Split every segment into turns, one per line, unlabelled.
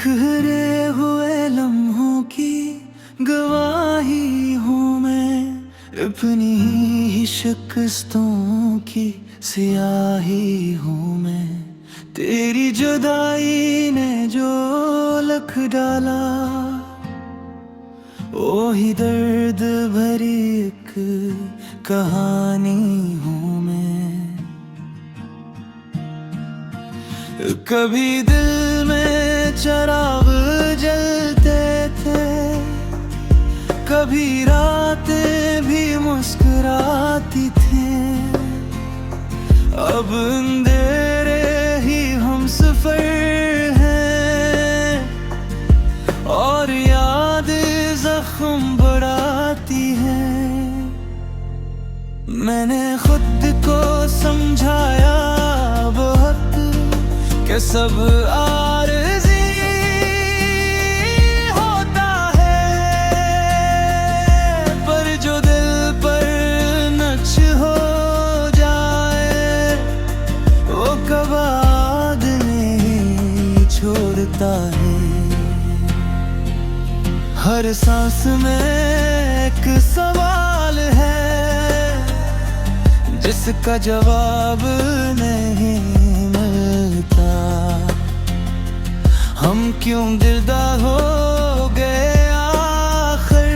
बिखरे हुए लम्हों की गवाही हूँ मैं, अपनी ही शिकस्तों की सियाही हूँ मैं। तेरी जुदाई ने जो लख डाला, वो ही दर्द भरी एक कहानी हूँ मैं। कभी दिल में चराग जलते थे, कभी रातें भी मुस्कुराती थी। अब अंधेरे ही हम सफर हैं, और याद जख्म बढ़ाती है। मैंने खुद को समझाया बहुत कि सब आरज़ी होता है, पर जो दिल पर नक्श हो जाए वो कबाद नहीं छोड़ता है। हर सांस में एक सवाल है जिसका जवाब नहीं मिलता। हम क्यों दिलदा हो गए आखिर,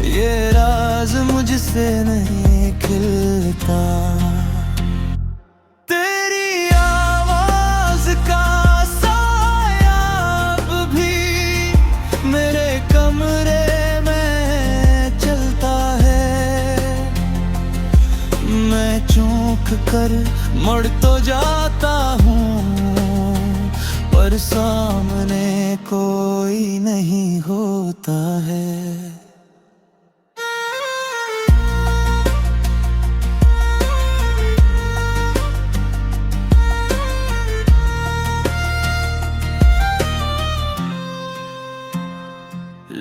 ये राज मुझसे नहीं खिलता। तेरी आवाज का साया अब भी मेरे कमरे में चलता है। मैं चूक कर मुड़ तो जाता हूँ, पर सामने कोई नहीं होता है।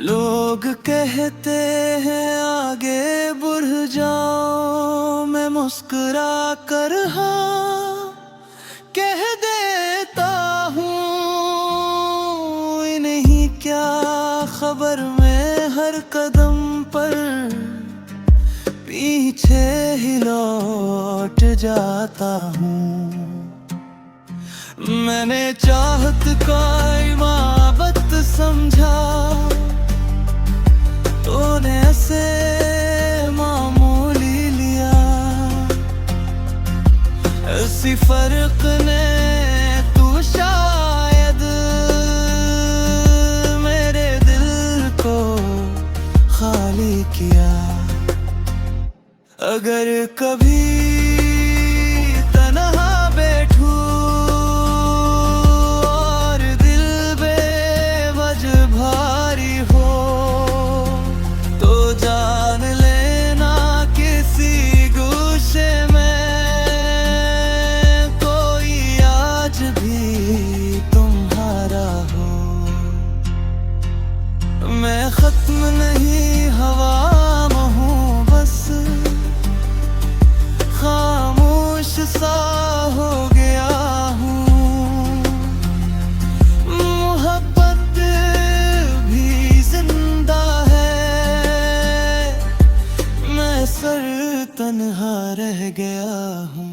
लोग कहते हैं आगे बढ़ जाओ, मैं मुस्कुरा कर हाँ कह देता हूँ। इन्हीं क्या खबर मैं हर कदम पर पीछे ही लौट जाता हूँ। मैंने चाहत का इमामत समझा, तूने ऐसे मामूली लिया। इसी फर्क ने तू शायद मेरे दिल को खाली किया। अगर कभी तन्हा बैठूं और दिल बेवजह भारी हो, तो जान लेना किसी गुस्से में कोई आज भी तुम्हारा हो। मैं खत्म नहीं हवा में हूँ, बस खामोश सा हो गया हूँ। मोहब्बत भी जिंदा है, मैं सर तन्हा रह गया हूँ।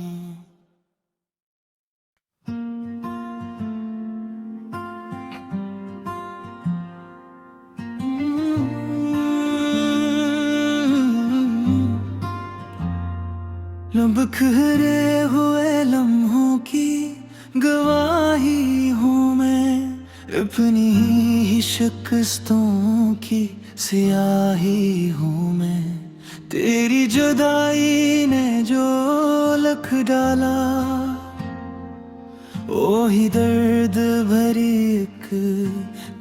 बिखरे हुए लम्हों की गवाही हूँ मैं, अपनी ही शिकस्तों की सियाही हूँ मैं। तेरी जुदाई ने जो लख डाला, वो ही दर्द भरी एक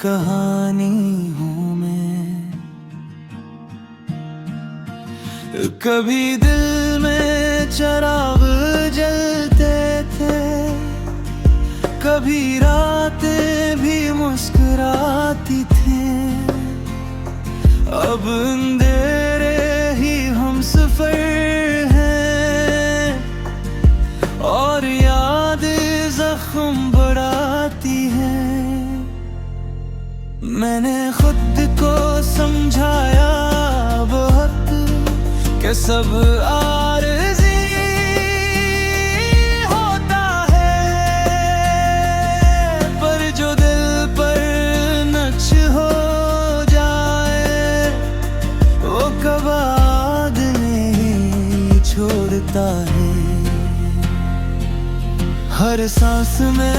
कहानी हूँ मैं। कभी दिल में चराग जलते थे, कभी रातें भी मुस्कुराती थी। अब अंधेरे ही हम सफर हैं, और याद जख्म बढ़ाती है। मैंने खुद को समझाया बहुत कि सब आरज़ी होता है, पर जो दिल पर नक्श हो जाए वो कबाद नहीं छोड़ता है। हर सांस में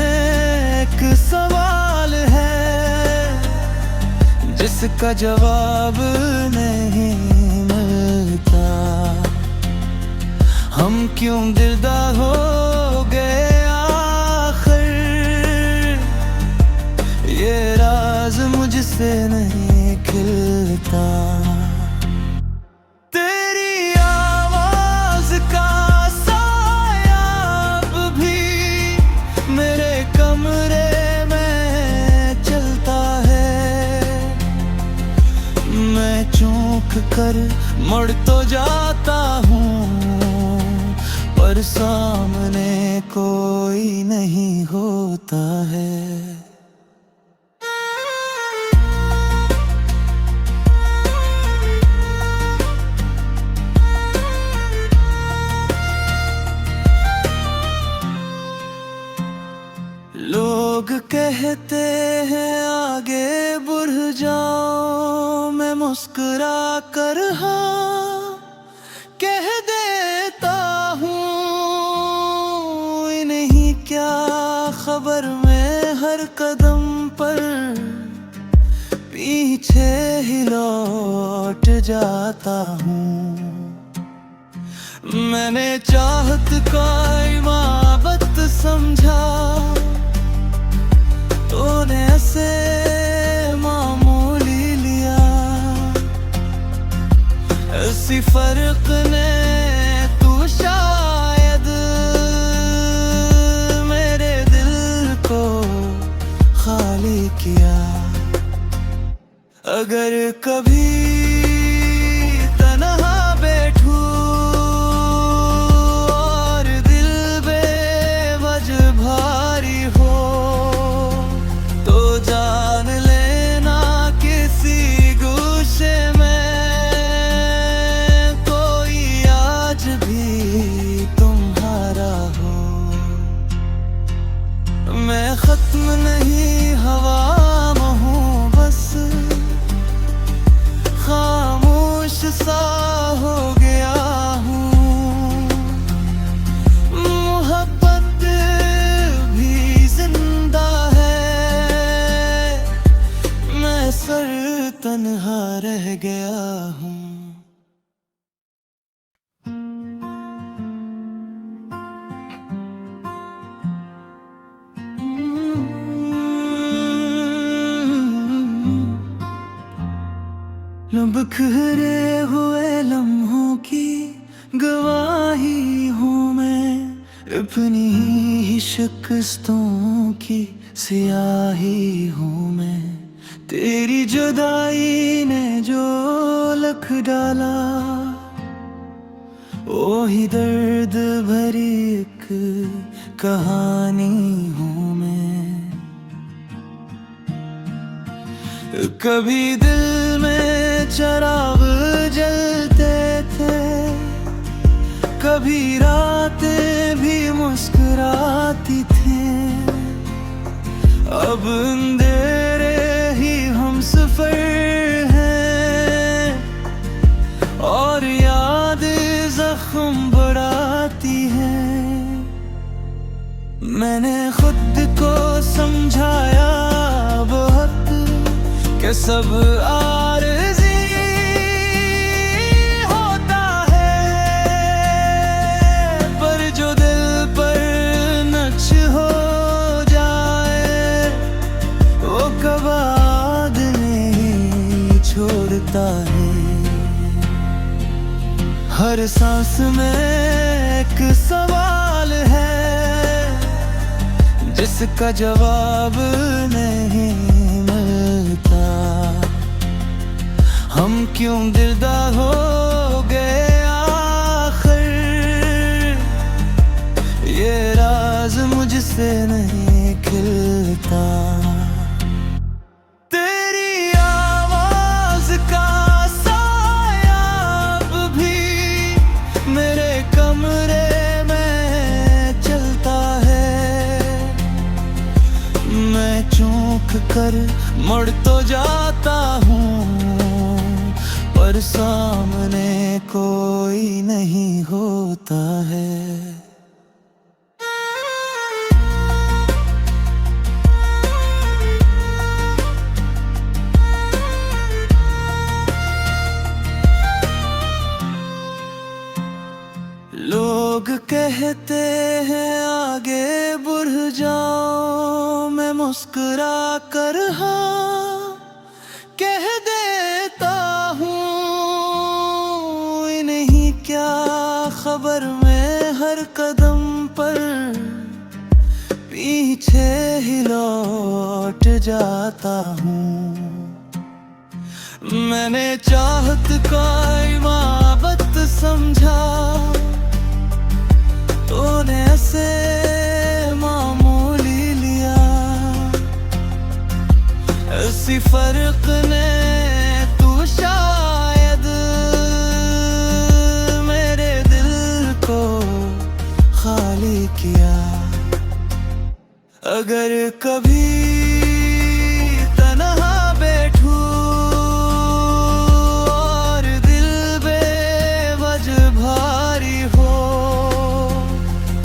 एक सवाल है जिसका जवाब नहीं मिलता। हम क्यों दिलदार हो गए आखिर, ये राज मुझसे नहीं खिलता। तेरी आवाज का साया अब भी मेरे कमरे में चलता है। मैं चूक कर मुड़ तो जाता हूँ, पर सामने कोई नहीं होता है। लोग कहते हैं आगे बढ़ जाओ, मैं मुस्कुरा कर हाँ कह देता हूँ। इन्हीं क्या खबर मैं हर कदम पर पीछे ही लौट जाता हूँ। मैंने चाहत का इमारत समझा, तूने ऐसे मामूली लिया। इसी फर्क ने तू शायद मेरे दिल को खाली किया। अगर कभी तन्हा बैठूं और दिल बेवजह भारी हो, तो जान लेना किसी गुस्से में कोई आज भी तुम्हारा हो। मैं खत्म नहीं हवा में हूँ, बस खामोश सा हो गया हूँ। मोहब्बत भी जिंदा है, मैं सर तन्हा रह गया हूँ। बिखरे हुए लम्हों की गवाही हूँ मैं, अपनी ही शिकस्तों की सियाही हूँ मैं। तेरी जुदाई ने जो लख डाला, वो ही दर्द भरी एक कहानी हूँ मैं। कभी दिल में चिराग जलते थे, कभी रातें भी मुस्कुराती थी। अब अंधेरे ही हम सफर हैं, और याद जख्म बढ़ाती है। मैंने खुद को समझाया बहुत कि सब आरज़ी होता है, पर जो दिल पर नक्श हो जाए वो कबाद नहीं छोड़ता है। हर सांस में एक सवाल है जिसका जवाब नहीं मिलता। हम क्यों दिलदार हो गए आखिर, ये राज मुझसे नहीं खिलता। तेरी कर मुड़ तो जाता हूँ, पर सामने कोई नहीं होता है। लोग कहते हैं आगे बढ़ जाओ, मैं मुस्कुरा कर हाँ कह देता हूँ। इन्हीं क्या खबर मैं हर कदम पर पीछे ही लौट जाता हूँ। मैंने चाहत का इबादत समझा, तूने ऐसे मामूली लिया। इसी फर्क ने तू शायद मेरे दिल को खाली किया। अगर कभी तन्हा बैठूं और दिल बेवजह भारी हो,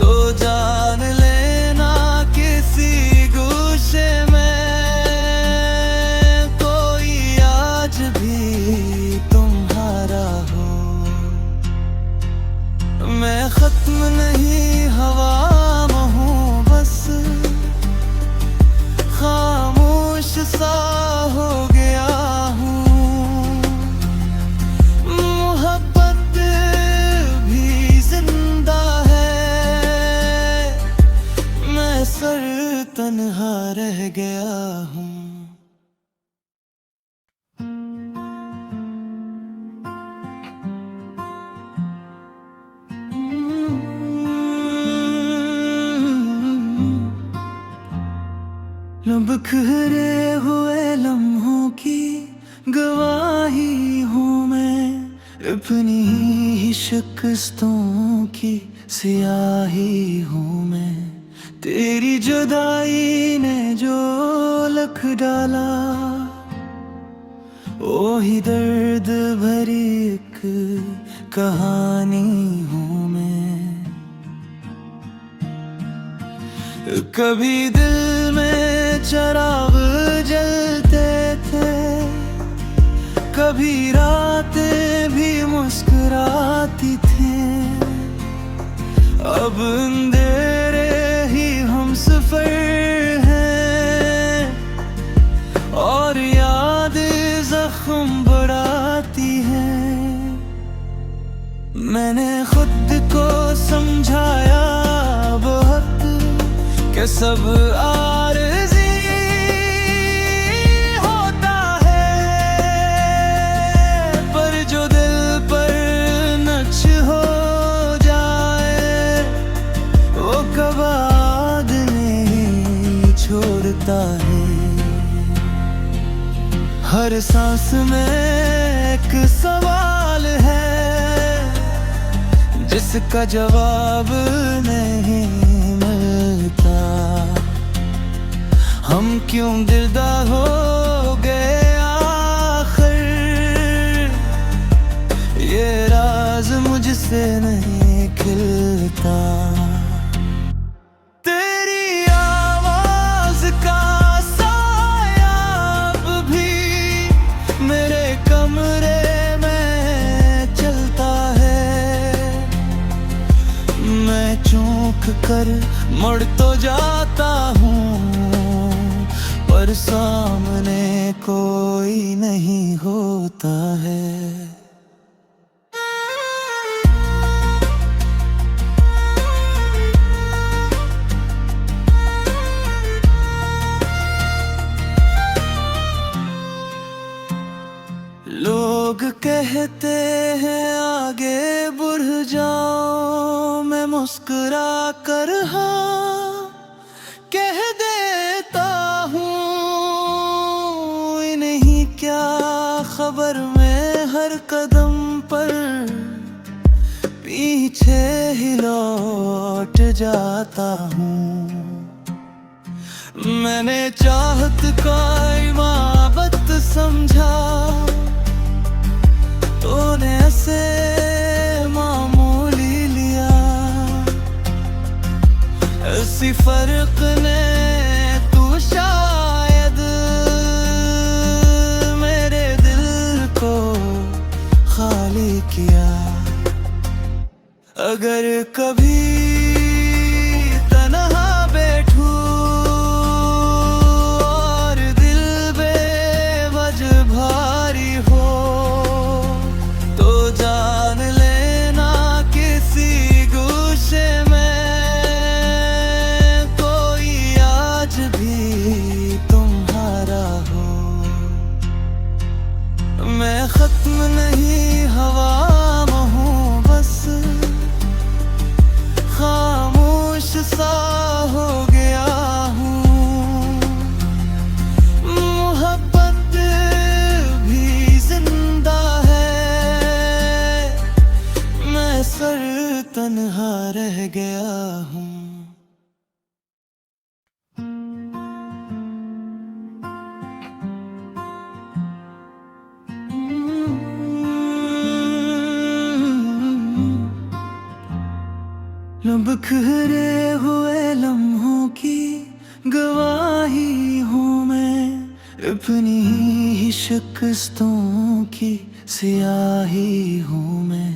तो जान लेना किसी गुस्से में कोई आज भी तुम्हारा हो। मैं खत्म नहीं हवा में हूँ, बस खामोश सा हो गया हूँ। मोहब्बत भी जिंदा है, मैं सर तन्हा रह गया हूँ। बिखरे हुए लम्हों की गवाही हूँ मैं, अपनी ही शिकस्तों की सियाही हूँ मैं। तेरी जुदाई ने जो लख डाला, वो ही दर्द भरी एक कहानी हूँ मैं। कभी दिल में चिराग जलते थे, कभी रातें भी मुस्कुराती थी। अब अंधेरे ही हम सफर हैं, और याद जख्म बढ़ाती है। मैंने खुद को समझाया बहुत कि सब आरज़ी होता है, पर जो दिल पर नक्श हो जाए, वो कबाद नहीं छोड़ता है। हर सांस में एक सवाल है, जिसका जवाब नहीं मिलता। हम क्यों दिलदार हो गए आखिर, ये राज मुझसे नहीं खिलता। तेरी आवाज का साया अब भी मेरे कमरे में चलता है। मैं चूक कर मुड़ तो जाता हूँ, पर सामने कोई नहीं होता है। लोग कहते हैं आगे बढ़ जाओ, मैं मुस्कुरा कर हाँ कह देता हूँ। इन्हीं क्या खबर मैं हर कदम पर पीछे ही लौट जाता हूँ। मैंने चाहत का इबादत समझा, तूने ऐसे मामूली लिया। इसी फर्क ने तू शायद मेरे दिल को खाली किया। अगर कभी तन्हा बैठूं और दिल बेवजह भारी हो, तो जान लेना किसी गुस्से में कोई आज भी तुम्हारा हो। मैं खत्म नहीं हवा में हूँ, बस खामोश सा हो गया हूँ। मोहब्बत भी जिंदा है, मैं सर तन्हा रह गया हूँ। बिखरे हुए लम्हों की गवाही हूँ मैं, अपनी ही शिकस्तों की सियाही हूँ मैं।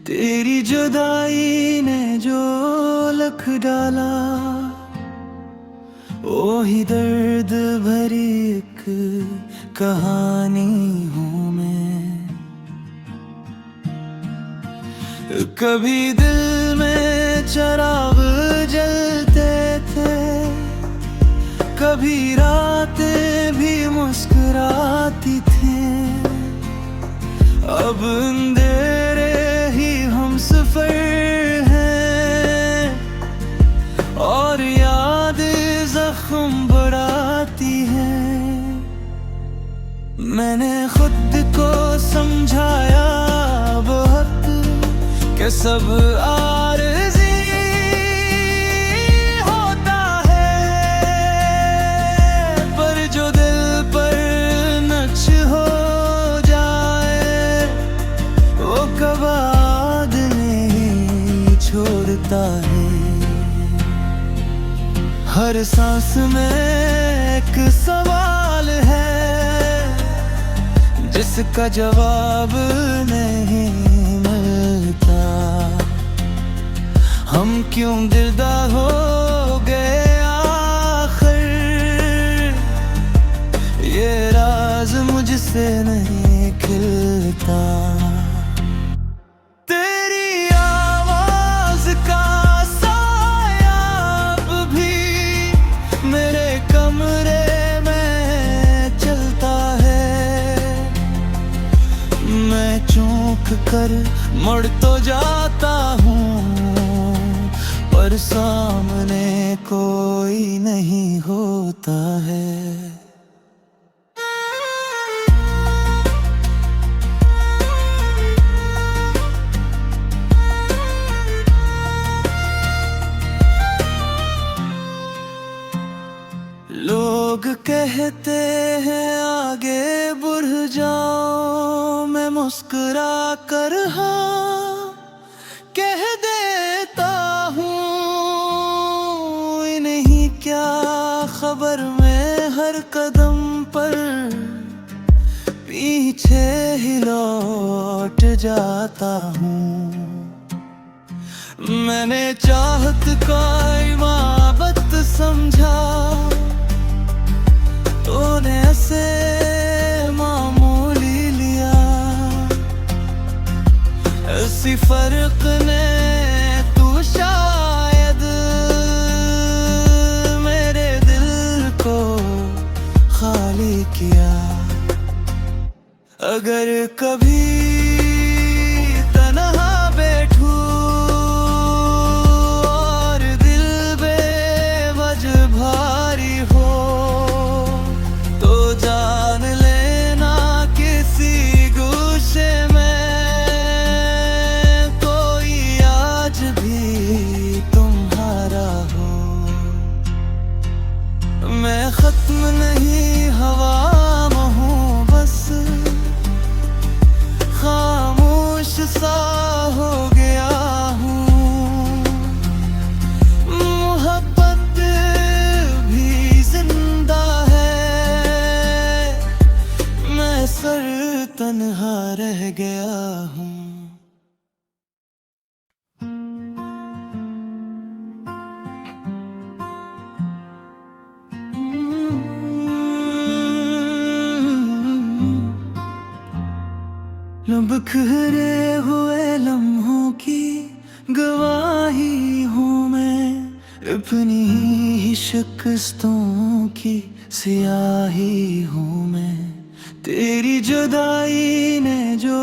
तेरी जुदाई ने जो लख डाला, वो ही दर्द भरी एक कहानी हूँ मैं। कभी दिल में चिराग जलते थे, कभी रातें भी मुस्कुराती थी। अब अंधेरे ही हम सफर हैं, और याद जख्म बढ़ाती है। मैंने खुद को समझाया बहुत कि सब आरज़ी होता है, पर जो दिल पर नक्श हो जाए, वो कबाद नहीं छोड़ता है। हर सांस में एक सवाल है, जिसका जवाब नहीं मिलता। हम क्यों दिलदा हो गए आखिर, ये राज मुझसे नहीं खिलता। तेरी आवाज का साया अब भी मेरे कमरे में चलता है। मैं चौंक कर मुड़ तो जाता हूँ, पर सामने कोई नहीं होता है। लोग कहते हैं आगे बढ़ जाओ, मैं मुस्कुरा कर हाँ कह देता हूँ। इन्हीं क्या खबर मैं हर कदम पर पीछे ही लौट जाता हूँ। मैंने चाहत का इबादत समझा, तूने ऐसे मामूली लिया। इसी फर्क ने तू शायद मेरे दिल को खाली किया। अगर कभी तन्हा बैठूं और दिल बेवजह भारी हो, तो जान लेना किसी गुस्से में कोई आज भी तुम्हारा हो। सर तन्हा रह गया हूँ। बिखरे हुए लम्हों की गवाही हूँ मैं, अपनी ही शिकस्तों की सियाही हूँ मैं। तेरी जुदाई ने जो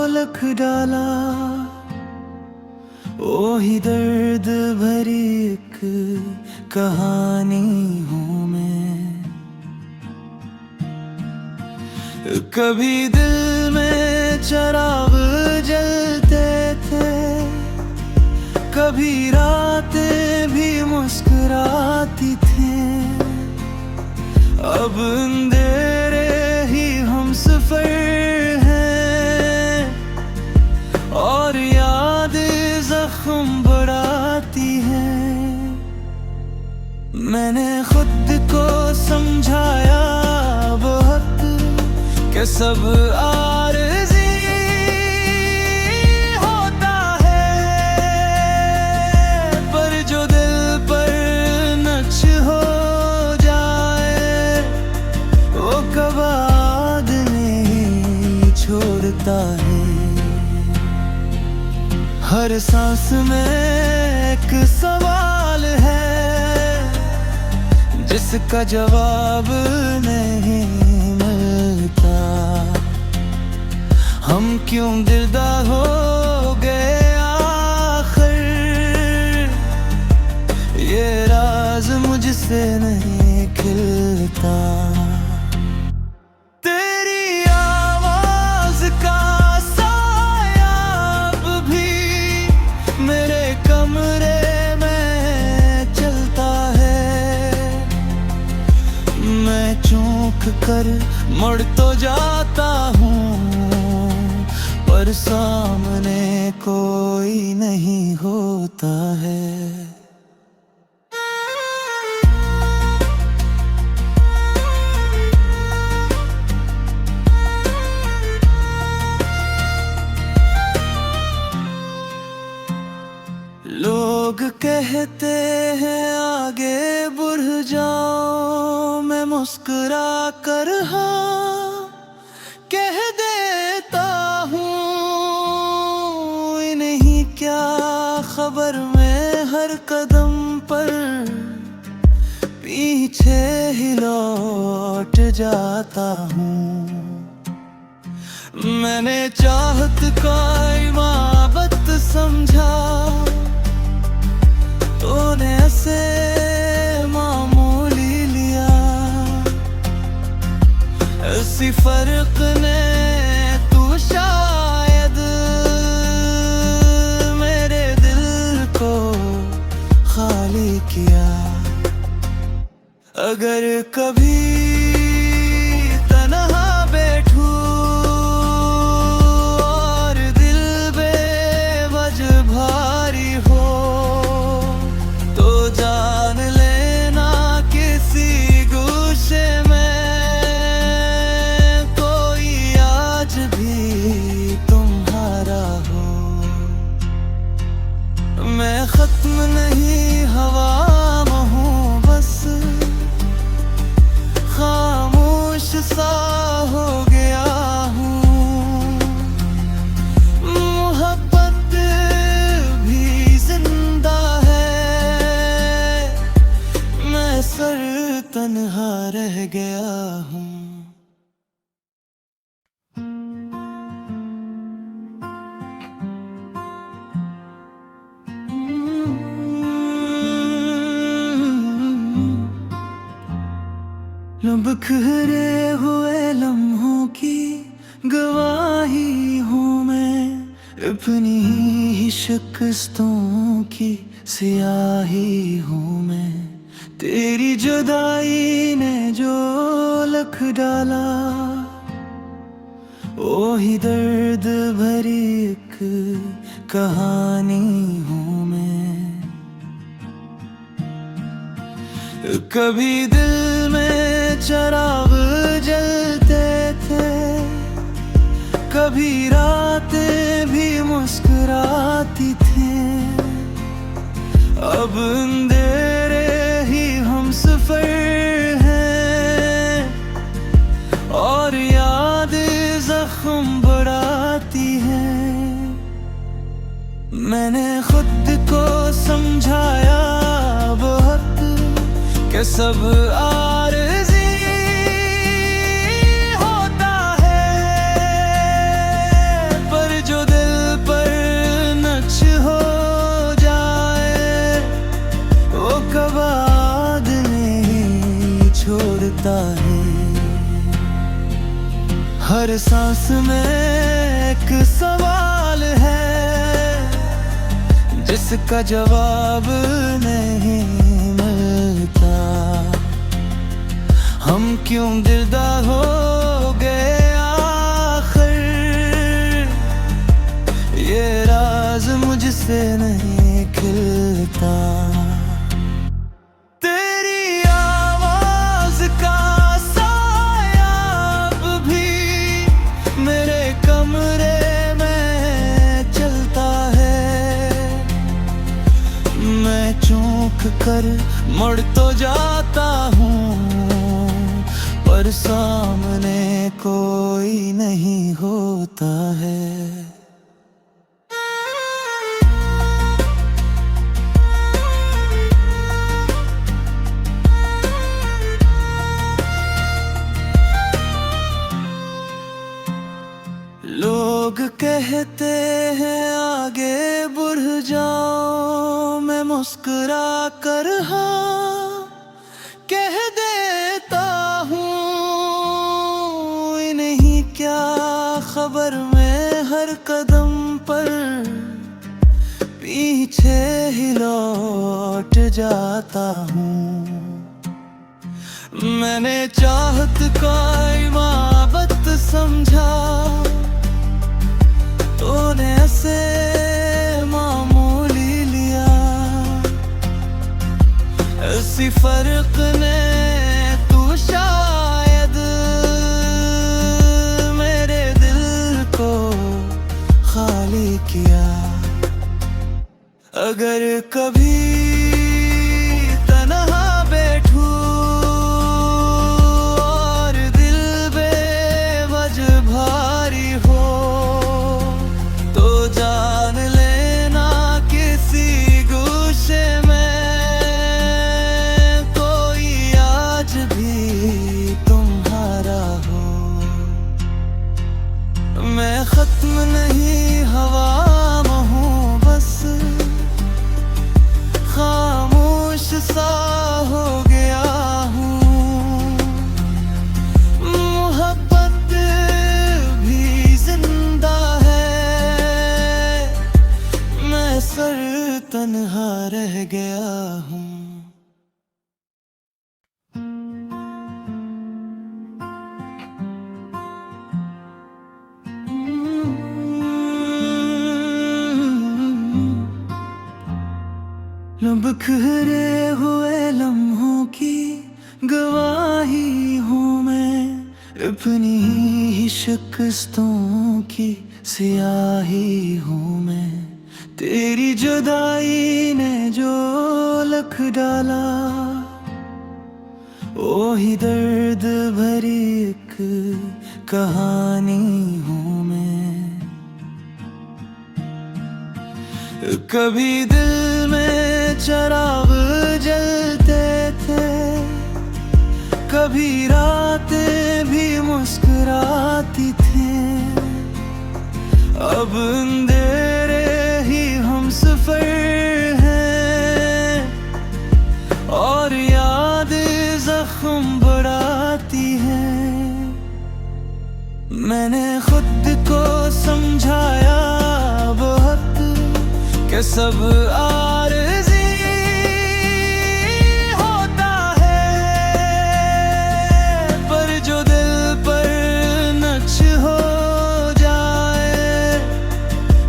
लख डाला, वो ही दर्द भरी एक कहानी हूँ मैं। कभी दिल में चिराग जलते थे, कभी रातें भी मुस्कुराती थी। अब अंधेरे ही हम सफर हैं, और याद जख्म बढ़ाती हैं। मैंने खुद को समझाया बहुत कि सब आरज़ी होता है, पर जो दिल पर नक्श हो जाए वो कबाद नहीं छोड़ता है। हर सांस में एक सवाल है जिसका जवाब नहीं मिलता। हम क्यों दिलदार हो गए आखिर, ये राज मुझसे नहीं खिलता। तेरी आवाज का साया अब भी मेरे कमरे में चलता है। मैं चौंक कर मुड़ तो जाता हूँ, पर सामने कोई नहीं होता है। लोग कहते हैं आगे बढ़ जाओ, मैं मुस्कुरा कर हाँ कह देता हूँ। इन्हीं क्या खबर मैं हर कदम पर पीछे ही लौट जाता हूँ। मैंने चाहत का इबादत समझा, तूने ऐसे मामूली लिया। इसी फर्क ने तू शायद मेरे दिल को खाली किया। अगर कभी तन्हा बैठूं और दिल बेवजह भारी हो, तो जान लेना किसी गुस्से में कोई आज भी तुम्हारा हो। मैं खत्म नहीं हवा हूँ, बस खामोश सा हो गया हूँ। मोहब्बत भी जिंदा है, मैं सर तन्हा रह गया हूँ। बिखरे हुए लम्हों की गवाही हूँ मैं, अपनी ही शिकस्तों की सियाही हूँ मैं। तेरी जुदाई ने जो लख डाला, वो ही दर्द भरी एक कहानी हूँ मैं। कभी दिल में चिराग जलते थे, कभी रातें भी मुस्कुराती थी, अब अंधेरे ही हम सफर हैं, और याद जख्म बढ़ाती हैं। मैंने खुद को समझाया बहुत कि सब आरज़ी होता है, पर जो दिल पर नक्श हो जाए वो कबाद नहीं छोड़ता है। हर सांस में एक सवाल है जिसका जवाब नहीं मिलता। हम क्यों दिलदार हो गए आखिर, ये राज मुझसे नहीं खिलता। तेरी आवाज का साया अब भी मेरे कमरे में चलता है। मैं चौंक कर मुड़ तो जाता हूँ, पर सामने कोई नहीं होता है। लोग कहते हैं आगे बढ़ जाओ, मैं मुस्कुरा कर हाँ कह देता हूँ। इन्हीं क्या खबर मैं हर कदम पर पीछे ही लौट जाता हूँ। मैंने चाहत का इबादत समझा, तूने ऐसे मामूली लिया। इसी फर्क ने तू शायद मेरे दिल को खाली किया। अगर कभी तन्हा बैठूं और दिल बेवजह भारी हो, तो जान लेना किसी गुस्से में कोई आज भी तुम्हारा हो। मैं खत्म नहीं हवा में हूँ, बस खामोश सा हो गया हूँ। मोहब्बत भी जिंदा है, मैं सर तन्हा रह गया हूँ। बिखरे हुए लम्हों की गवाही हूँ मैं, अपनी ही शिकस्तों की सियाही हूँ मैं। तेरी जुदाई ने जो लख डाला, वही दर्द भरी एक कहानी हूँ मैं। कभी दिल में चिराग जलते थे, कभी रातें भी मुस्कुराती थी, अब अंधेरे ही हम सफर हैं, और याद जख्म बढ़ाती हैं। मैंने खुद को समझाया बहुत कि सब आरज़ी होता है, पर जो दिल पर नक्श हो जाए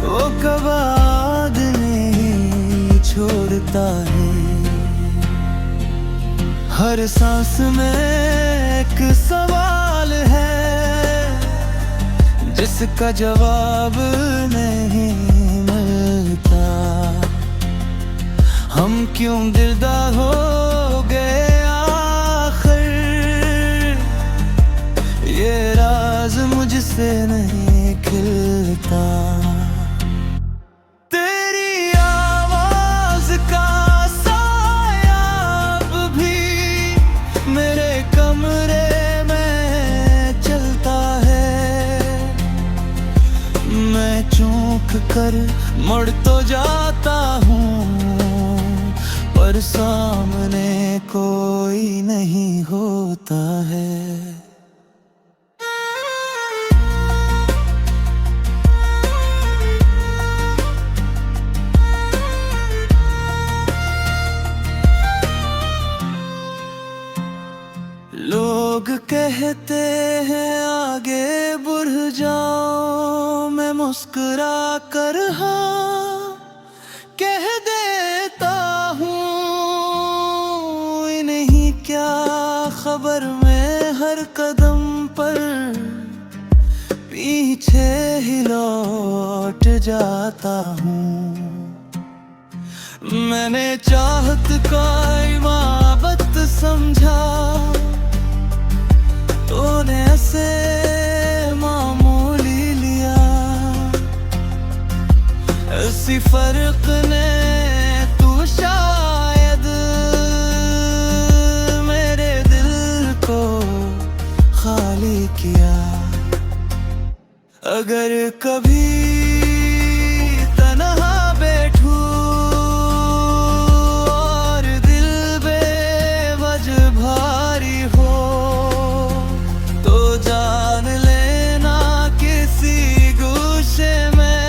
वो कबाद नहीं छोड़ता है। हर सांस में एक सवाल है जिसका जवाब नहीं मिलता। हम क्यों दिलदार हो गए आखिर, ये राज मुझसे नहीं खिलता। तेरी आवाज का साया अब भी मेरे कमरे में चलता है। मैं चूक कर मुड़ तो जाता हूँ, पर सामने कोई नहीं होता है। लोग कहते हैं आगे बढ़ जाओ, मैं मुस्कुरा कर हाँ कह देता हूँ। इन्हीं क्या खबर मैं हर कदम पर पीछे ही लौट जाता हूँ। मैंने चाहत का इबादत समझा, तूने ऐसे मामूली लिया। इसी फर्क ने तू शायद मेरे दिल को खाली किया। अगर कभी तन्हा बैठूं और दिल बेवजह भारी हो, तो जान लेना किसी गुस्से में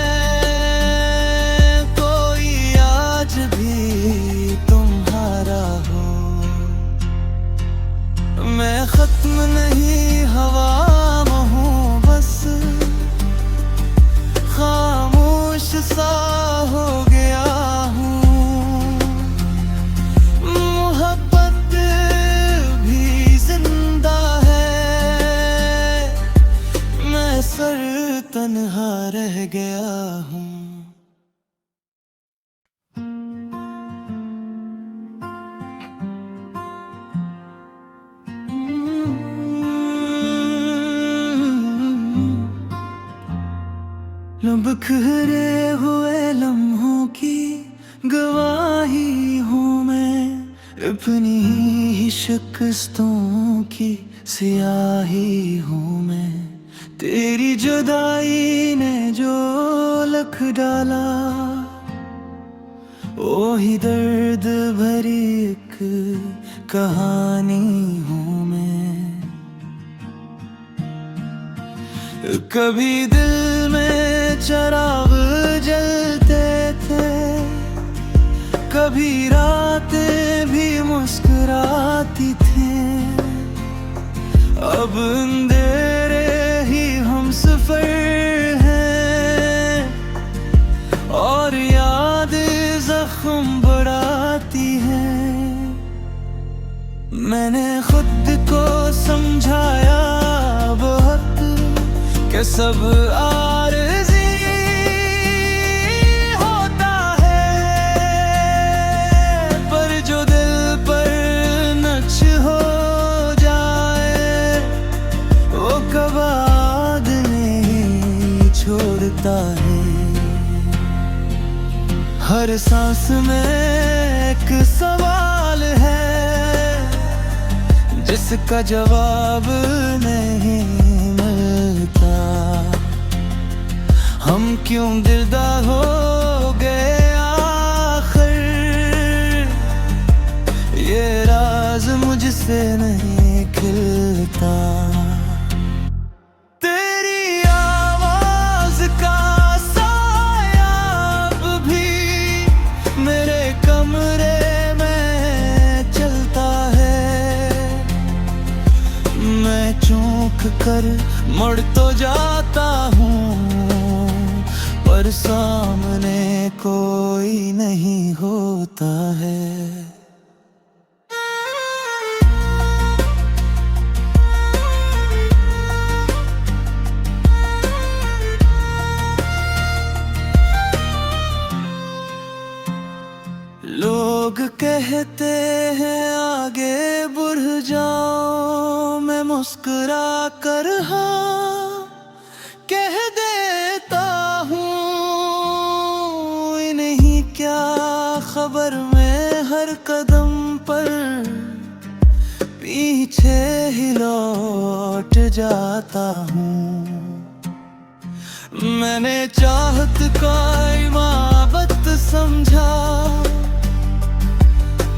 कोई आज भी तुम्हारा हो। मैं खत्म नहीं हवा में हूँ, बस खामोश सा हो गया हूँ। मोहब्बत भी जिंदा है, मैं सर तन्हा रह गया हूँ। बिखरे हुए लम्हों की गवाही हूँ मैं, अपनी ही शिकस्तों की सियाही हूँ मैं। तेरी जुदाई ने जो लख डाला, वो ही दर्द भरी एक कहानी हूँ मैं। कभी दिल में चिराग जलते थे, कभी रातें भी मुस्कुराती थी। अब अंधेरे ही हम सफर हैं, और याद जख्म बढ़ाती हैं। मैंने खुद को समझाया बहुत कि सब आरज़ी होता है, पर जो दिल पर नक्श हो जाए वो कबाद नहीं छोड़ता है। हर सांस में एक सवाल है, जिसका जवाब नहीं मिलता। हम क्यों दिलदार हो गए आखिर, ये राज मुझसे नहीं खिलता। तेरी आवाज का साया अब भी मेरे कमरे में चलता है। मैं चूक कर मुड़ तो जाता हूँ, पर सामने कोई नहीं होता है। कहते हैं आगे बढ़ जाओ, मैं मुस्कुरा कर हाँ कह देता हूँ। इन्हीं क्या खबर मैं हर कदम पर पीछे ही लौट जाता हूँ। मैंने चाहत का इमामत समझा,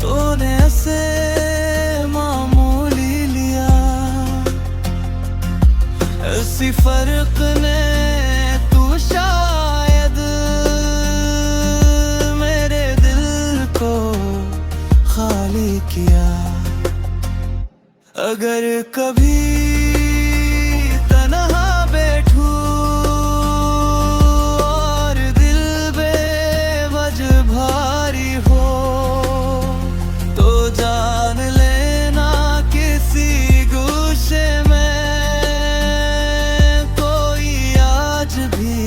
तूने ऐसे मामूली लिया। इसी फर्क ने तू शायद मेरे दिल को खाली किया। अगर कभी तन्हा बैठूं और दिल बेवजह भारी हो, तो जान लेना किसी गुस्से में कोई आज भी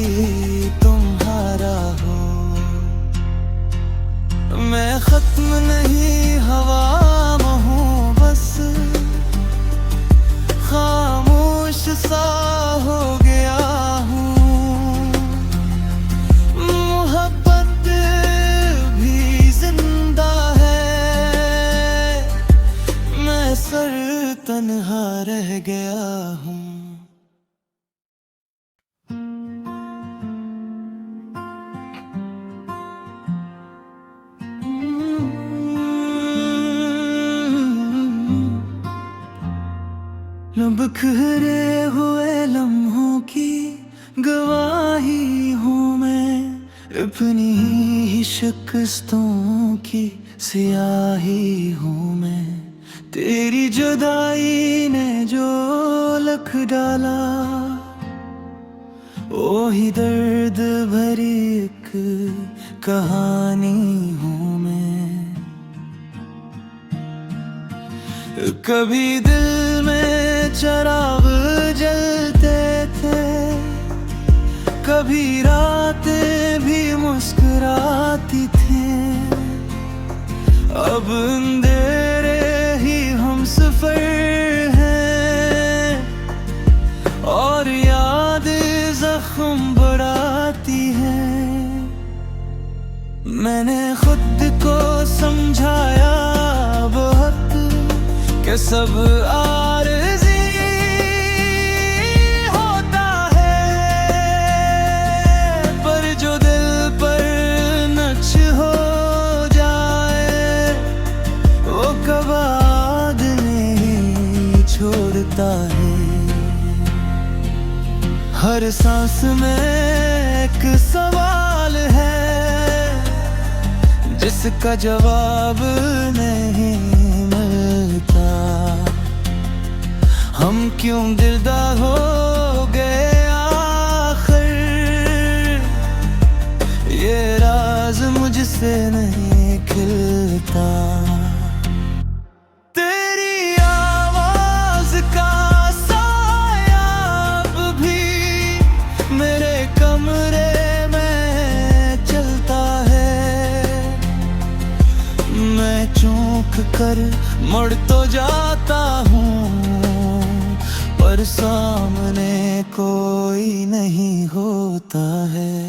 तुम्हारा हो। मैं खत्म नहीं हवा में हूँ, बस खामोश सा हो गया हूँ। मोहब्बत भी जिंदा है, मैं सर तन्हा रह गया हूँ। बिखरे हुए लम्हों की गवाही हूँ मैं, अपनी ही शिकस्तों की सियाही हूँ मैं। तेरी जुदाई ने जो लख डाला, वो ही दर्द भरी एक कहानी हूँ मैं। कभी दिल में चराग जलते थे, कभी रातें भी मुस्कुराती थी। अब अंधेरे ही हम सफर हैं, और याद जख्म बढ़ाती है। मैंने खुद को समझाया बहुत कि सब आरज़ी होता है, पर जो दिल पर नक्श हो जाए, वो कबाद नहीं छोड़ता है। हर सांस में एक सवाल है, जिसका जवाब नहीं मिलता। हम क्यों दिलदार हो गए आखिर, ये राज मुझसे नहीं खिलता। तेरी आवाज का साया अब भी मेरे कमरे में चलता है। मैं चूक कर मुड़ तो जाता हूँ, पर सामने कोई नहीं होता है।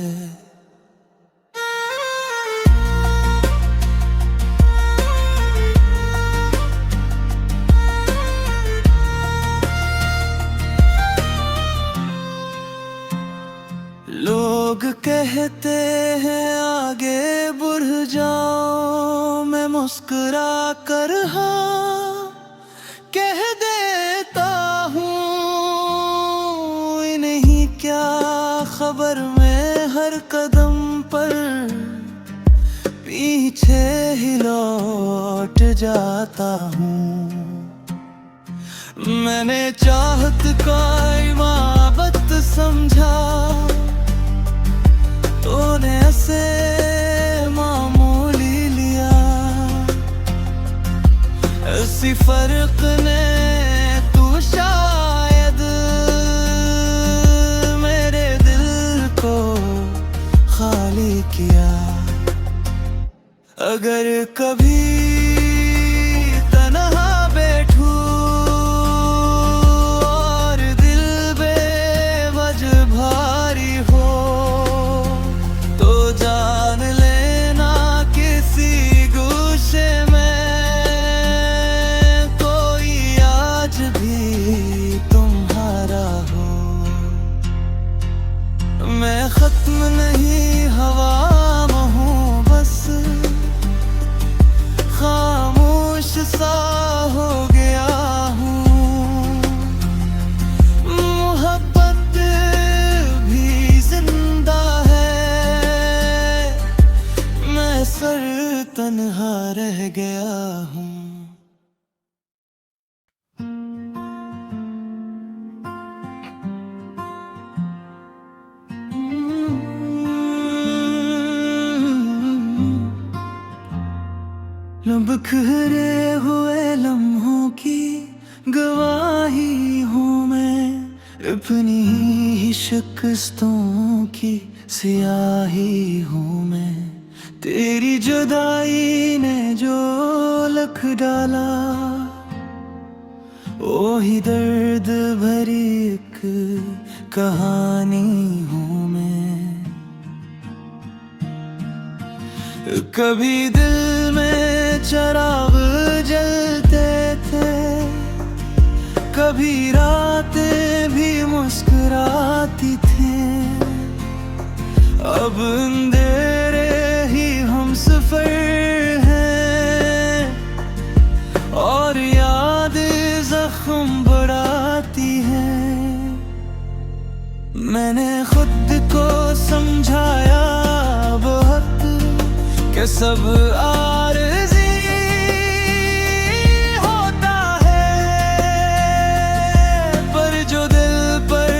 लोग कहते हैं आगे बढ़ जाओ, मैं मुस्कुरा कर हाँ कह देता हूँ। इन्हीं क्या खबर मैं हर कदम पर पीछे ही लौट जाता हूँ। मैंने चाहत का इमामत समझा, तूने ऐसे मामूली लिया। इसी फर्क ने तू शायद मेरे दिल को खाली किया। अगर कभी खत्म नहीं हवा हूँ, बस खामोश सा हो गया हूँ। मोहब्बत भी जिंदा है, मैं सर तन्हा रह गया हूँ। बिखरे हुए लम्हों की गवाही हूँ मैं, अपनी ही शिकस्तों की सियाही हूँ मैं। तेरी जुदाई ने जो लख डाला, वो ही दर्द भरी एक कहानी हूँ मैं। कभी दिल में चराग जलते थे, कभी रातें भी मुस्कुराती थी। अब अंधेरे ही हम सफर हैं, और याद जख्म बढ़ाती हैं। मैंने खुद को समझाया बहुत कि सब आरज़ी होता है, पर जो दिल पर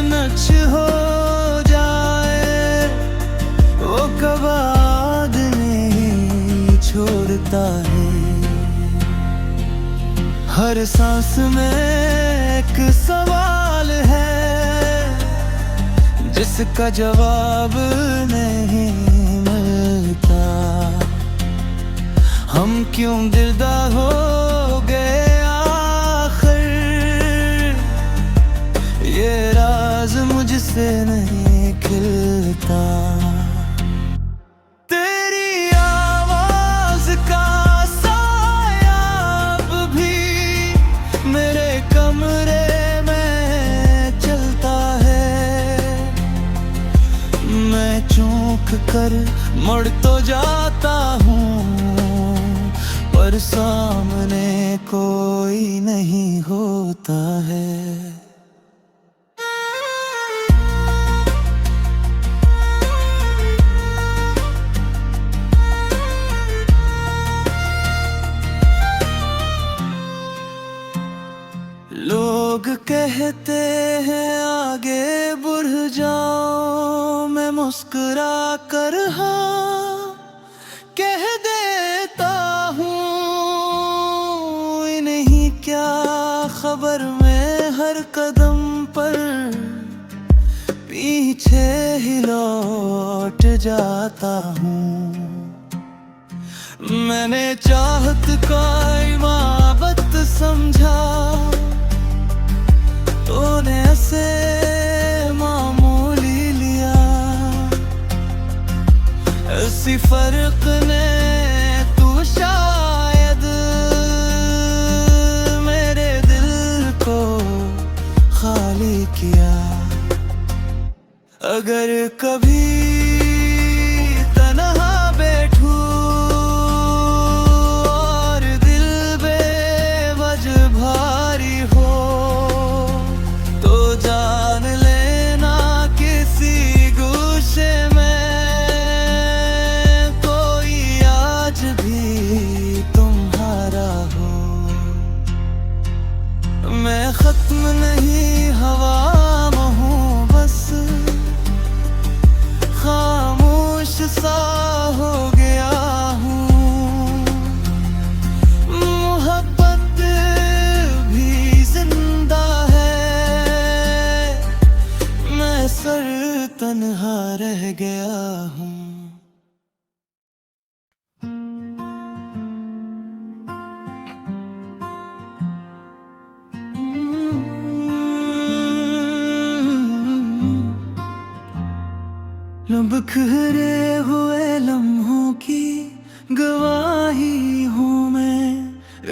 नक्श हो जाए, वो कबाद नहीं छोड़ता है। हर सांस में एक सवाल है, जिसका जवाब नहीं मिलता। हम क्यों दिलदा हो गए आखिर, ये राज मुझसे नहीं खिलता। तेरी आवाज का साया अब भी मेरे कमरे में चलता है। मैं चूक कर मुड़ तो जाता हूँ, पर सामने कोई नहीं होता है। लोग कहते हैं आगे बढ़ जाओ, मैं मुस्कुरा कर हाँ कह देता हूँ। इन्हीं क्या खबर मैं हर कदम पर पीछे ही लौट जाता हूँ। मैंने चाहत का इमारत समझा, तूने ऐसे मामूली लिया। ऐसी फर्क ने तू शायद मेरे दिल को खाली किया। अगर कभी तन्हा बैठूं और दिल बेवजह भारी हो, तो जान लेना किसी गुस्से में कोई आज भी तुम्हारा हो। मैं खत्म नहीं हवा हूँ, बस खामोश सा हो गया हूँ। मोहब्बत भी जिंदा है, मैं सर तन्हा रह गया हूँ। बिखरे हुए लम्हों की गवाही हूँ मैं,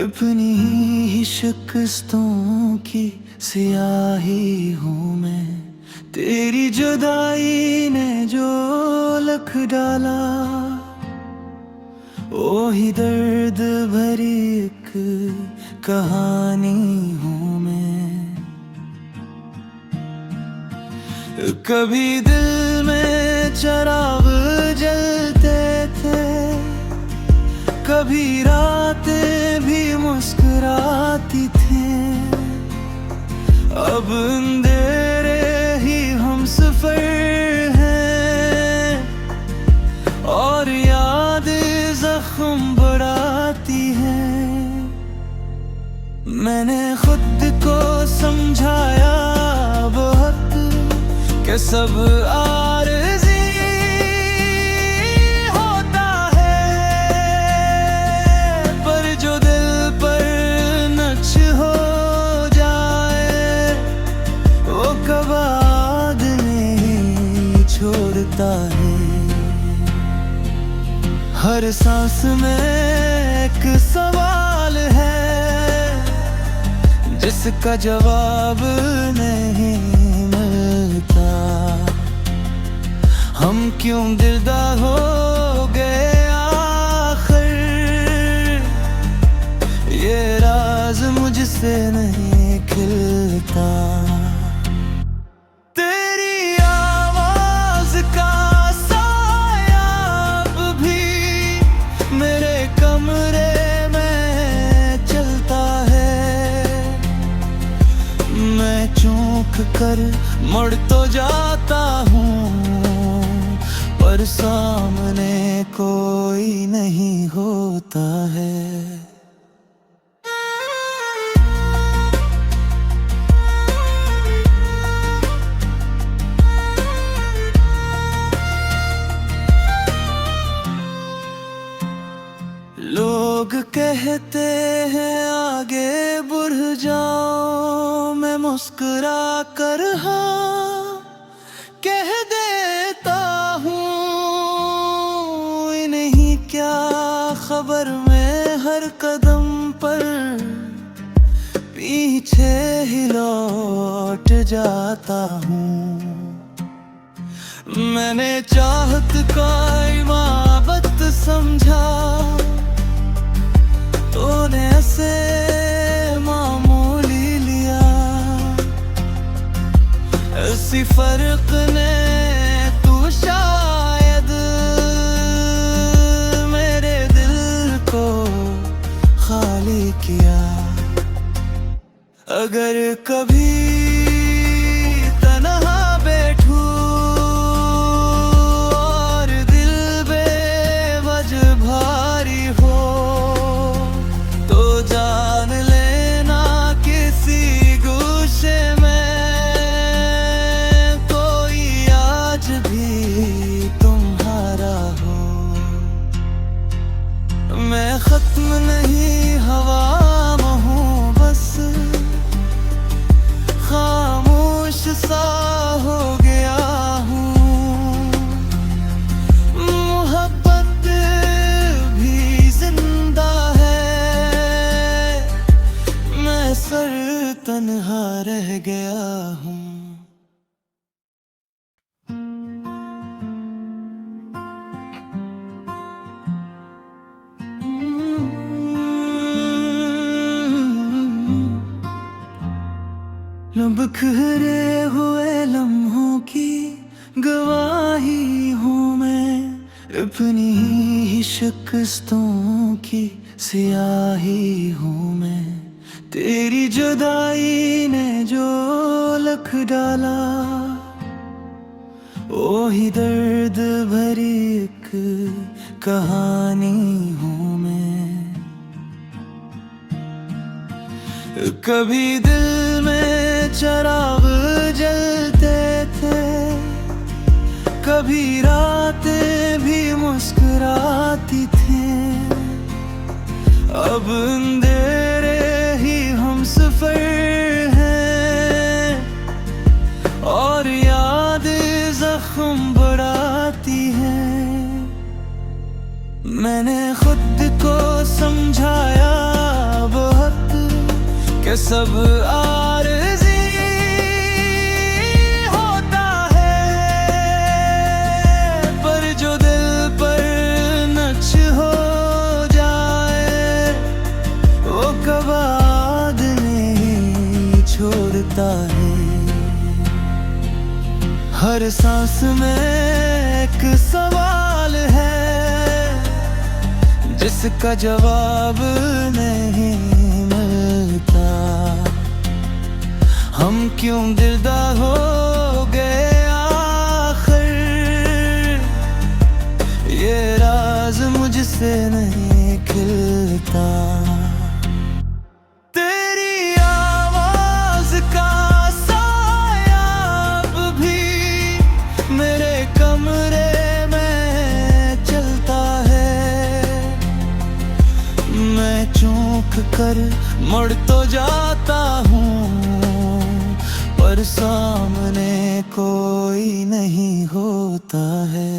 अपनी ही शिकस्तों की सियाही हूँ मैं। तेरी जुदाई ने जो लख डाला, ओ ही दर्द भरी एक कहानी हूँ मैं। कभी दिल में चिराग जलते थे, कभी रातें भी मुस्कुराती थी। अब अंधेरे ही हम सफर हैं, और याद जख्म बढ़ाती हैं। मैंने खुद को समझाया बहुत कि सब आरज़ी होता है, पर जो दिल पर नक्श हो जाए वो कबाद नहीं छोड़ता है। हर सांस में एक सवाल है जिसका जवाब नहीं मिलता। हम क्यों दिलदार हो गए आखिर, ये राज मुझसे नहीं खिलता। तेरी आवाज का साया अब भी मेरे कमरे में चलता है। मैं चूक कर मुड़ तो जाता हूँ, पर सामने कोई नहीं होता है। लोग कहते हैं आगे बढ़ जाओ, मैं मुस्कुरा कर हाँ कह देता हूँ। इन्हीं क्या खबर मैं हर कदम पर पीछे ही लौट जाता हूँ। मैंने चाहत का इबादत समझा, तूने ऐसे मामूली लिया। इसी फर्क ने तू शायद मेरे दिल को खाली किया। अगर कभी तन्हा बैठूं और दिल बेवजह भारी हो, तो जान लेना किसी गुस्से में कोई आज भी तुम्हारा हो। मैं खत्म नहीं हवा हूँ, बस खामोश सा हो गया हूँ। मोहब्बत भी जिंदा है, मैं सर तन्हा रह गया हूँ। बिखरे हुए लम्हों की गवाही हूँ मैं, अपनी ही शिकस्तों की सियाही हूँ मैं। तेरी जुदाई ने जो लख डाला, ओ ही दर्द भरी एक कहानी हूँ मैं। कभी दिल में चिराग जलते थे, कभी रातें भी मुस्कुराती थी। अब अंधेरे ही हम सफर हैं, और याद जख्म बढ़ाती हैं। मैंने खुद को समझाया बहुत कि सब आरज़ी होता हर सांस में एक सवाल है जिसका जवाब नहीं मिलता। हम क्यों दिलदा हो गए आखिर, ये राज मुझसे नहीं खिलता। तेरी आवाज का साया अब भी मेरे कमरे में चलता है। मैं चौंक कर मुड़ तो जाता हूँ, पर सामने कोई नहीं होता है।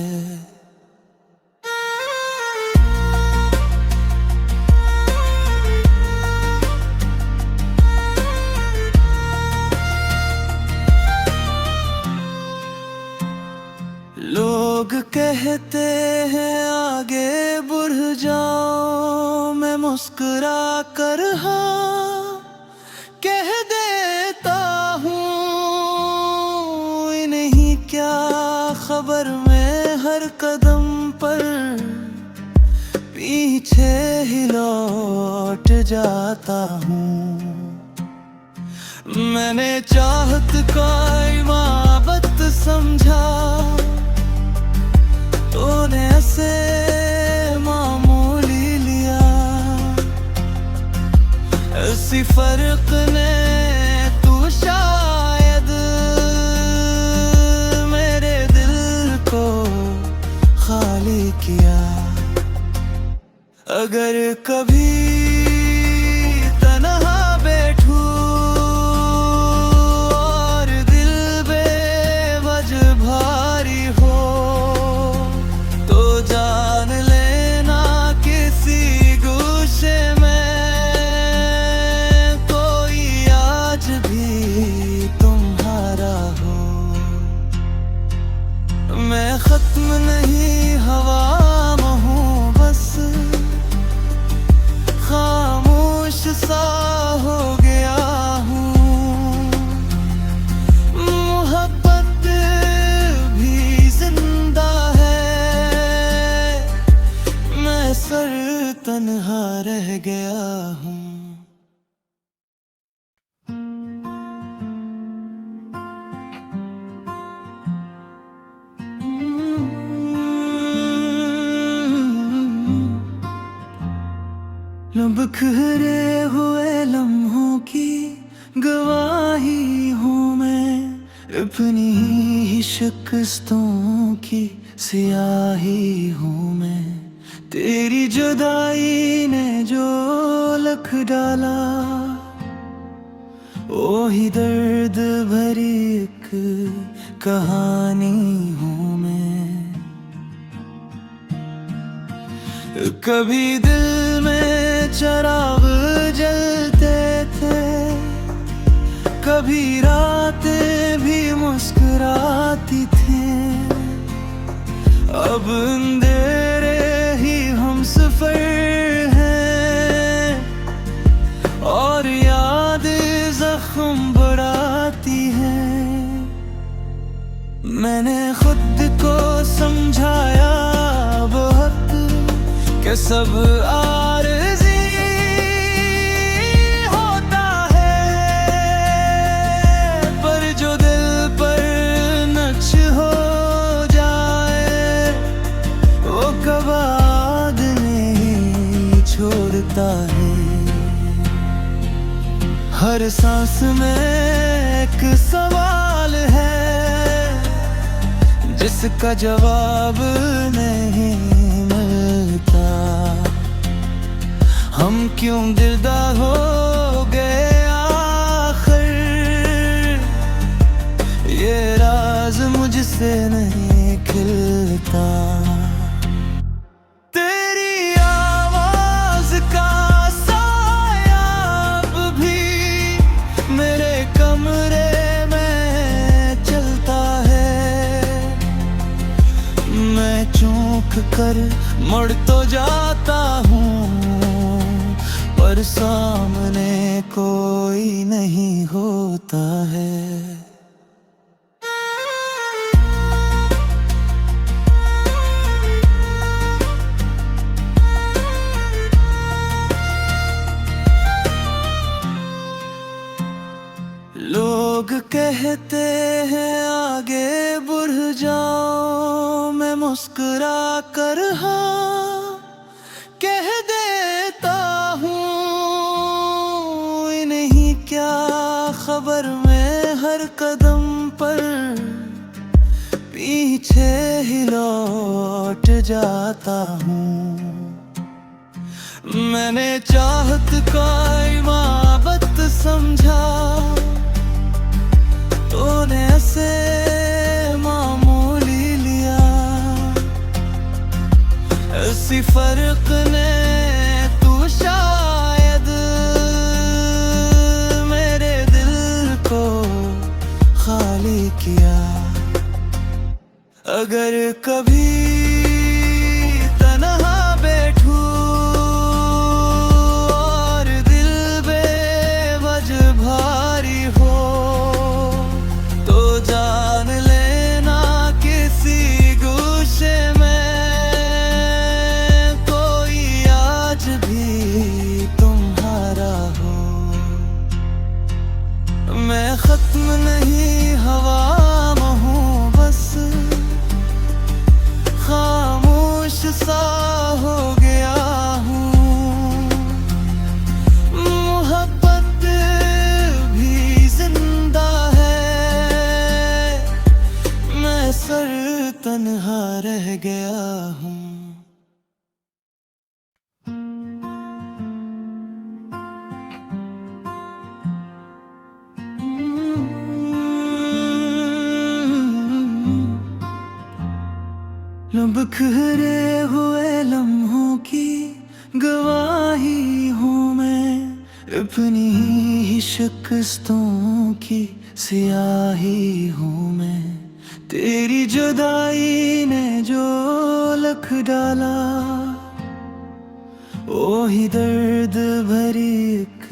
लोग कहते हैं आगे बढ़ जाओ, मैं मुस्कुरा कर हाँ कह देता हूँ। इन्हीं क्या खबर मैं हर कदम पर पीछे ही लौट जाता हूँ। मैंने चाहत का इमारत समझा, तूने ऐसे मामूली लिया। इसी फर्क ने तू शायद मेरे दिल को खाली किया। अगर कभी तन्हा बैठूं और दिल बेवजह भारी हो, तो जान लेना किसी गुस्से में कोई आज भी तुम्हारा हो। मैं खत्म नहीं हवा में हूँ, बस खामोश सा हो गया हूँ। मोहब्बत भी जिंदा है, मैं सर तन्हा रह गया हूँ। बिखरे हुए लम्हों की गवाही हूँ मैं, अपनी ही शिकस्तों की सियाही हूँ मैं। तेरी जुदाई ने जो लख डाला, वही दर्द भरी एक कहानी हूँ मैं। कभी दिल में चिराग जलते थे, कभी रातें भी मुस्कुराती थी। अब अंधेरे ही हम सफर हैं, और याद जख्म बढ़ाती है। मैंने खुद को समझाया बहुत कि सब आरज़ी होता है, पर जो दिल पर नक्श हो जाए वो कबाद नहीं छोड़ता है। हर सांस में एक सवाल है जिसका जवाब नहीं मिलता। हम क्यों दिलदा हो गए आखिर, ये राज मुझसे नहीं खिलता। तेरी आवाज का साया अब भी मेरे कमरे में चलता है। मैं चौंक कर मुड़ तो जाता हूँ, पर सामने कोई नहीं होता है। कहते हैं आगे बढ़ जाओ, मैं मुस्कुरा कर हाँ कह देता हूँ। इन्हीं क्या खबर मैं हर कदम पर पीछे ही लौट जाता हूँ। मैंने चाहत का इबादत समझा, तूने ऐसे मामूली लिया। इसी फर्क ने तू शायद मेरे दिल को खाली किया। अगर कभी तन्हा बैठूं और दिल बेवजह भारी हो, तो जान लेना किसी गुस्से में कोई आज भी तुम्हारा हो। मैं खत्म नहीं हवा में हूँ, बस खामोश सा हो गया हूँ। मोहब्बत भी जिंदा है, मैं सर तन्हा रह गया हूँ। बिखरे हुए लम्हों की गवाही हूँ मैं, अपनी ही शिकस्तों की सियाही हूँ मैं। तेरी जुदाई ने जो लख डाला, वो ही दर्द भरी एक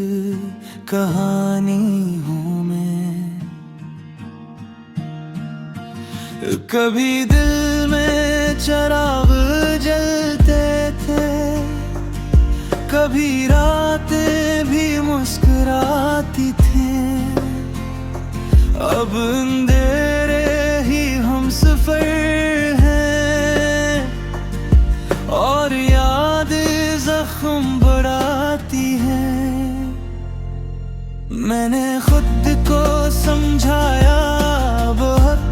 कहानी हूँ मैं। कभी दिल में चिराग जलते थे, कभी रातें भी मुस्कुराती थी। अब अंधेरे ही हम सफर हैं, और याद जख्म बढ़ाती हैं। मैंने खुद को समझाया बहुत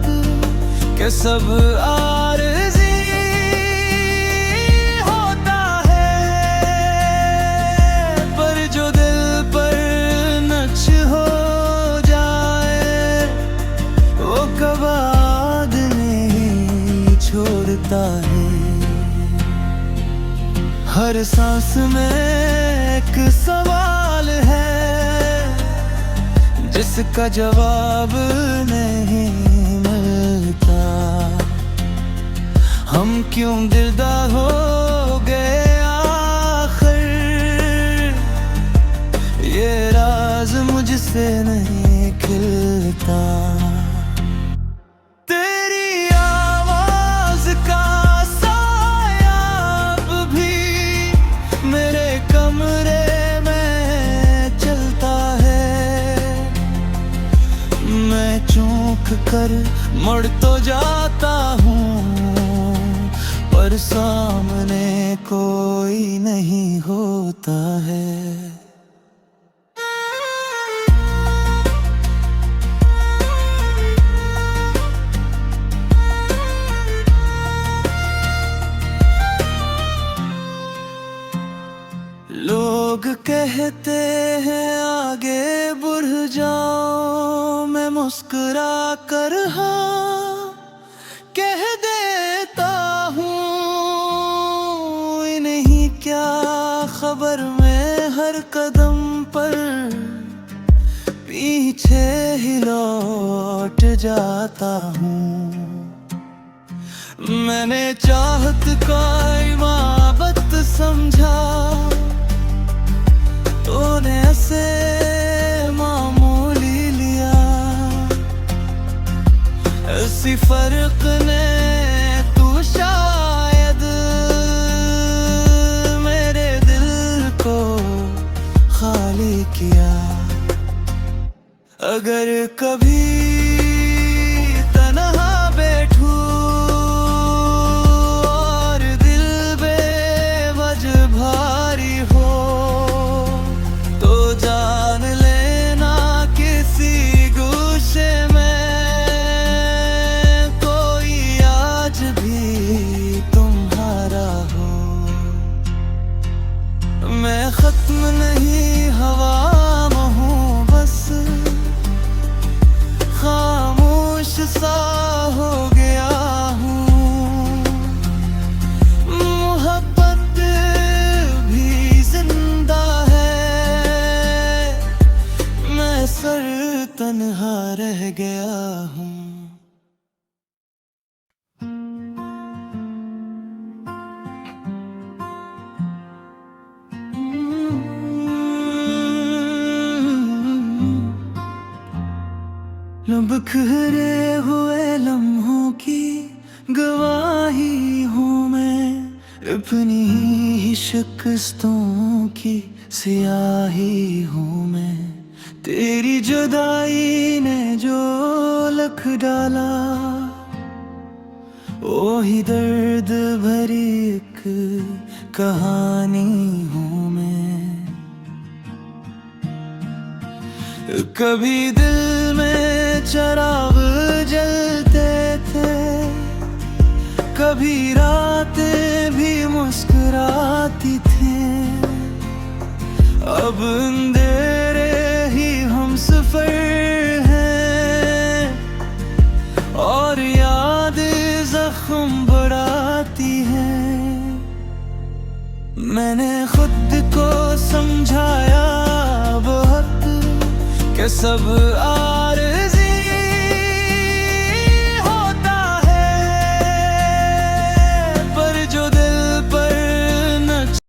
कि सब आरज़ी होता है, पर जो दिल पर नक्श हो जाए, वो कबाद नहीं छोड़ता है। हर सांस में एक सवाल है, जिसका जवाब नहीं मिलता। हम क्यों दिलदार हो गए आखिर, ये राज मुझसे नहीं खिलता। तेरी आवाज का साया अब भी मेरे कमरे में चलता है। मैं चूक कर मुड़ तो जाता हूँ, पर सामने कोई नहीं होता है। लोग कहते हैं आगे बढ़ जाओ, मैं मुस्कुरा कर हाँ कह देता हूँ। इन्हीं क्या खबर मैं हर कदम पर पीछे ही लौट जाता हूँ। मैंने चाहत का इबादत समझा, तूने ऐसे मामूली लिया। इसी फर्क ने तू शायद मेरे दिल को खाली किया। अगर कभी बिखरे हुए लम्हों की गवाही हूँ मैं, अपनी ही शिकस्तों की सियाही हूँ मैं। तेरी जुदाई ने जो लख डाला, ओ ही दर्द भरी एक कहानी हूँ मैं। कभी दिल में चिराग जलते थे, कभी रातें भी मुस्कुराती थी। अब अंधेरे ही हम सफर हैं, और याद जख्म बढ़ाती है। मैंने खुद को समझाया बहुत कि सब